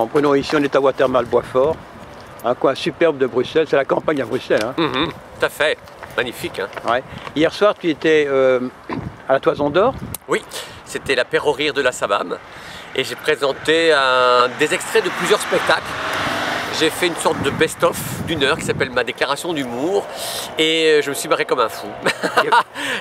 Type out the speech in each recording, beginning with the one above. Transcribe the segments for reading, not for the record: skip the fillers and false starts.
Bon, prenons ici, on est à Watermael-Boisfort, un coin superbe de Bruxelles, c'est la campagne à Bruxelles. Hein. Tout à fait, magnifique. Hein. Ouais. Hier soir, tu étais à la Toison d'Or. Oui, c'était la Pérorire de la Savame et j'ai présenté des extraits de plusieurs spectacles. J'ai fait une sorte de best-of d'1 heure qui s'appelle ma déclaration d'humour et je me suis barré comme un fou.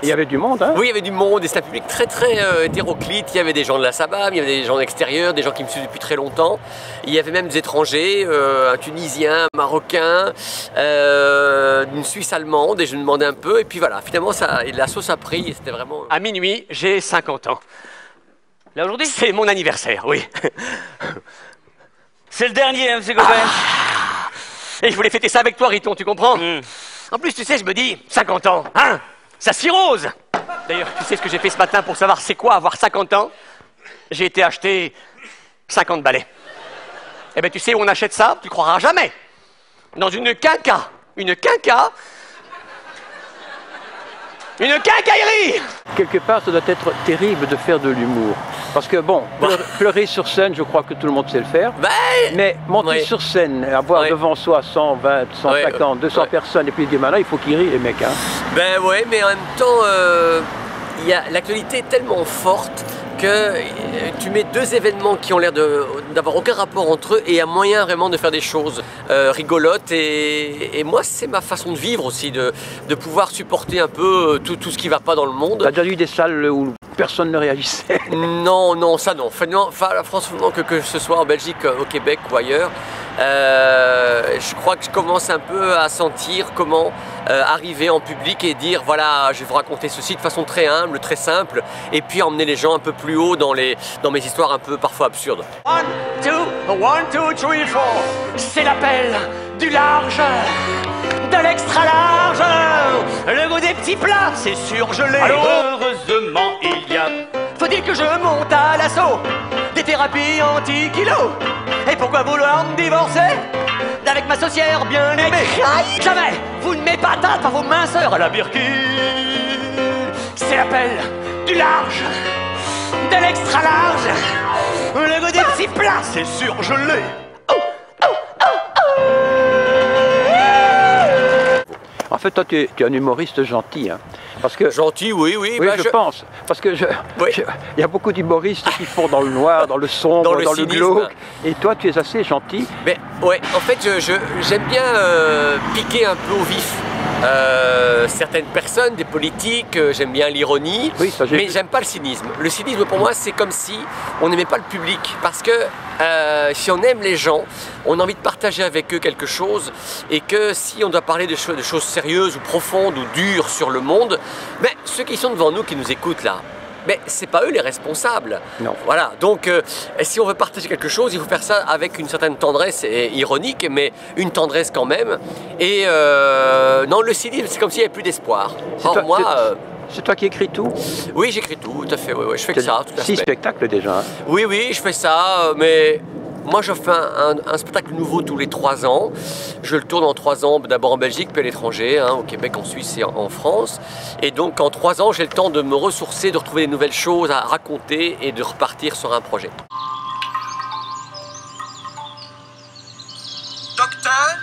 Il y avait du monde, hein? Oui, il y avait du monde et c'était un public très hétéroclite. Il y avait des gens de la Savame, il y avait des gens extérieurs, des gens qui me suivent depuis très longtemps. Il y avait même des étrangers, un Tunisien, un Marocain, une Suisse allemande et je me demandais un peu et puis voilà, finalement la sauce a pris et c'était vraiment... À minuit, j'ai 50 ans. Là aujourd'hui, c'est mon anniversaire, oui. C'est le dernier, hein, monsieur Gobert. Et je voulais fêter ça avec toi, Riton, tu comprends? En plus, tu sais, je me dis, 50 ans, hein? Ça s'irrose. D'ailleurs, tu sais ce que j'ai fait ce matin pour savoir c'est quoi avoir 50 ans? J'ai été acheter 50 balais. Eh ben, tu sais où on achète ça? Tu croiras jamais. Dans une quinca. Une quinca. Une quincaillerie. Quelque part, ça doit être terrible de faire de l'humour. Parce que bon, pleurer sur scène, je crois que tout le monde sait le faire. Mais monter sur scène, avoir devant soi 120, 150, 200 personnes et puis dire maintenant il faut qu'ils rient les mecs. Hein. Ben ouais, mais en même temps, l'actualité est tellement forte que tu mets deux événements qui ont l'air d'avoir aucun rapport entre eux et il y a moyen vraiment de faire des choses rigolotes et moi c'est ma façon de vivre aussi, de pouvoir supporter un peu tout ce qui va pas dans le monde. T'as déjà eu des salles où personne ne réagissait? Non, ça non. Enfin, la France, non, que ce soit en Belgique, au Québec ou ailleurs. Je crois que je commence un peu à sentir comment arriver en public et dire voilà, je vais vous raconter ceci de façon très humble, très simple, et puis emmener les gens un peu plus haut dans mes histoires un peu parfois absurdes. 1, 2, 3, 4. C'est l'appel du large, de l'extra large. Le goût des petits plats, c'est surgelé. Alors, heureusement, il y a. Faut-il que je monte à l'assaut des thérapies anti-kilo? Et pourquoi vouloir me divorcer d'avec ma saucière bien aimée? Jamais vous ne m'épatez par vos minceurs à la Birkin. C'est l'appel du large, de l'extra large. Le goût des petits plats, c'est surgelé. En fait, toi, tu es un humoriste gentil, hein, parce que... Gentil, oui. Oui, bah, je pense, parce que il y a beaucoup d'humoristes qui font dans le noir, dans le sombre, dans le glauque, et toi, tu es assez gentil. Mais ouais, en fait, j'aime bien piquer un peu au vif. Certaines personnes, des politiques, j'aime bien l'ironie, mais j'aime pas le cynisme. Le cynisme pour moi c'est comme si on n'aimait pas le public parce que si on aime les gens, on a envie de partager avec eux quelque chose et que si on doit parler de choses sérieuses ou profondes ou dures sur le monde, mais ceux qui sont devant nous, qui nous écoutent là, mais c'est pas eux les responsables. Non. Voilà, donc si on veut partager quelque chose, il faut faire ça avec une certaine tendresse et ironique, mais une tendresse quand même. Et non, le cynisme, c'est comme s'il n'y avait plus d'espoir. Or, moi... C'est toi qui écris tout? Oui, j'écris tout à fait, oui, je fais que ça. 6 spectacles déjà. Hein. Oui, je fais ça, mais... Moi, je fais un spectacle nouveau tous les 3 ans. Je le tourne en 3 ans, d'abord en Belgique, puis à l'étranger, hein, au Québec, en Suisse et en France. Et donc, en 3 ans, j'ai le temps de me ressourcer, de retrouver des nouvelles choses à raconter et de repartir sur un projet. Docteur,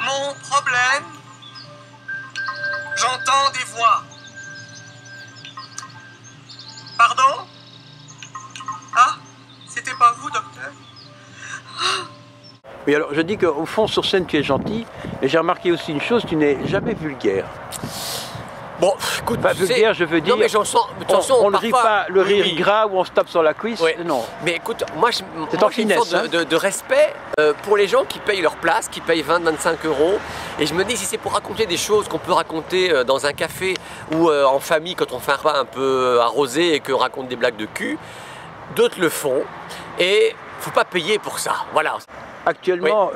mon problème, j'entends des voix. Pardon? Ah, c'était pas vous, docteur? Oui, alors je dis qu'au fond, sur scène, tu es gentil, mais j'ai remarqué aussi une chose, tu n'es jamais vulgaire. Bon, écoute, enfin, vulgaire, je veux dire, non, mais j'en sens, on ne rit pas le rire gras où on se tape sur la cuisse, non. Mais écoute, moi j'ai une sorte hein. de respect pour les gens qui payent leur place, qui payent 20-25 €. Et je me dis, si c'est pour raconter des choses qu'on peut raconter dans un café ou en famille quand on fait un repas un peu arrosé et qu'on raconte des blagues de cul, d'autres le font. Et faut pas payer pour ça, voilà. Actuellement,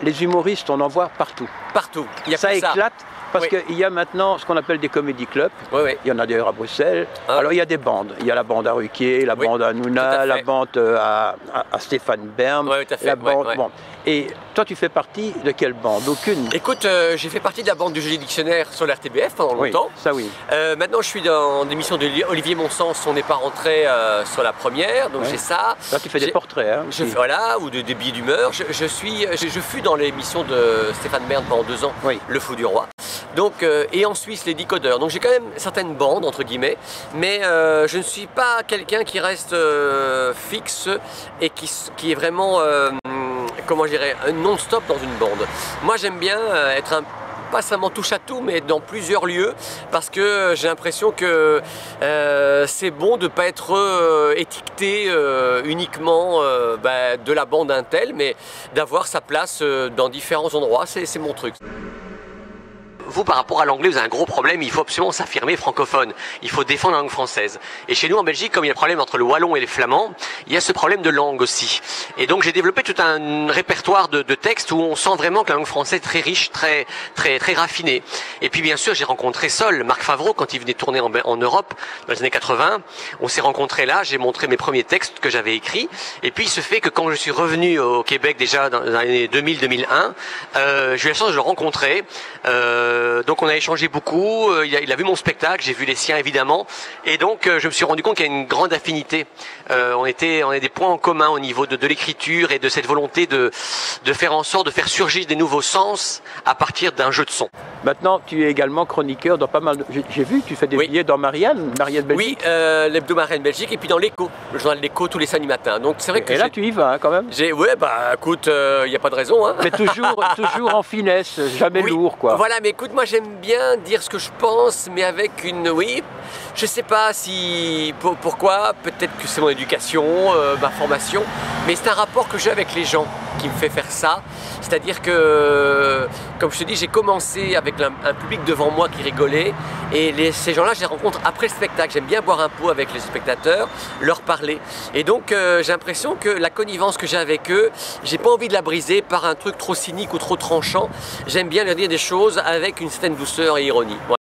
les humoristes, on en voit partout. Partout, il y a ça que éclate. Parce qu'il y a maintenant ce qu'on appelle des comédie clubs. Il y en a d'ailleurs à Bruxelles. Alors il y a des bandes. Il y a la bande à Ruquier, la bande à Nouna, la bande à Stéphane Bern, la bande. Bon. Et toi, tu fais partie de quelle bande? Aucune? Écoute, j'ai fait partie de la bande du Joli Dictionnaire sur l'RTBF pendant longtemps. Oui, ça oui. Maintenant, je suis dans l'émission d'Olivier Monsens, on n'est pas rentré sur la première, donc j'ai ça. Là, tu fais des portraits, hein? Voilà, ou des billets d'humeur. Je fus dans l'émission de Stéphane Bern pendant 2 ans, Le Fou du Roi. Donc, et en Suisse, les décodeurs. Donc j'ai quand même certaines bandes, entre guillemets, mais je ne suis pas quelqu'un qui reste fixe et qui est vraiment, comment je dirais, non-stop dans une bande. Moi, j'aime bien être pas seulement touche à tout, mais être dans plusieurs lieux, parce que j'ai l'impression que c'est bon de ne pas être étiqueté uniquement de la bande d'un tel, mais d'avoir sa place dans différents endroits, c'est mon truc. Vous, par rapport à l'anglais, vous avez un gros problème, il faut absolument s'affirmer francophone. Il faut défendre la langue française. Et chez nous, en Belgique, comme il y a un problème entre le wallon et les flamands, il y a ce problème de langue aussi. Et donc, j'ai développé tout un répertoire de textes où on sent vraiment que la langue française est très riche, très raffinée. Et puis, bien sûr, j'ai rencontré Sol, Marc Favreau, quand il venait tourner en Europe, dans les années 80. On s'est rencontrés là, j'ai montré mes premiers textes que j'avais écrits. Et puis, il se fait que quand je suis revenu au Québec, déjà dans les années 2000-2001, j'ai eu la chance de le rencontrer. Donc on a échangé beaucoup, il a vu mon spectacle, j'ai vu les siens évidemment, et donc je me suis rendu compte qu'il y a une grande affinité. On a des points en commun au niveau de l'écriture et de cette volonté de faire en sorte de faire surgir des nouveaux sens à partir d'un jeu de son. Maintenant, tu es également chroniqueur dans pas mal de... J'ai vu, tu fais des billets dans Marianne Belgique. Oui, l'hebdo Marianne Belgique, et puis dans l'Écho, le journal L'Écho tous les samedis matins. Donc c'est vrai que et là, tu y vas hein, quand même. Ouais, bah écoute, il n'y a pas de raison. Hein. Mais toujours en finesse, jamais lourd, quoi. Voilà, mais écoute, moi j'aime bien dire ce que je pense, mais avec une... Oui, je sais pas si... Pourquoi, peut-être que c'est mon éducation, ma formation, mais c'est un rapport que j'ai avec les gens qui me fait faire ça. C'est-à-dire que, comme je te dis, j'ai commencé avec un public devant moi qui rigolait, et ces gens-là, je les rencontre après le spectacle. J'aime bien boire un pot avec les spectateurs, leur parler. Et donc, j'ai l'impression que la connivence que j'ai avec eux, j'ai pas envie de la briser par un truc trop cynique ou trop tranchant. J'aime bien leur dire des choses avec une certaine douceur et ironie. Voilà.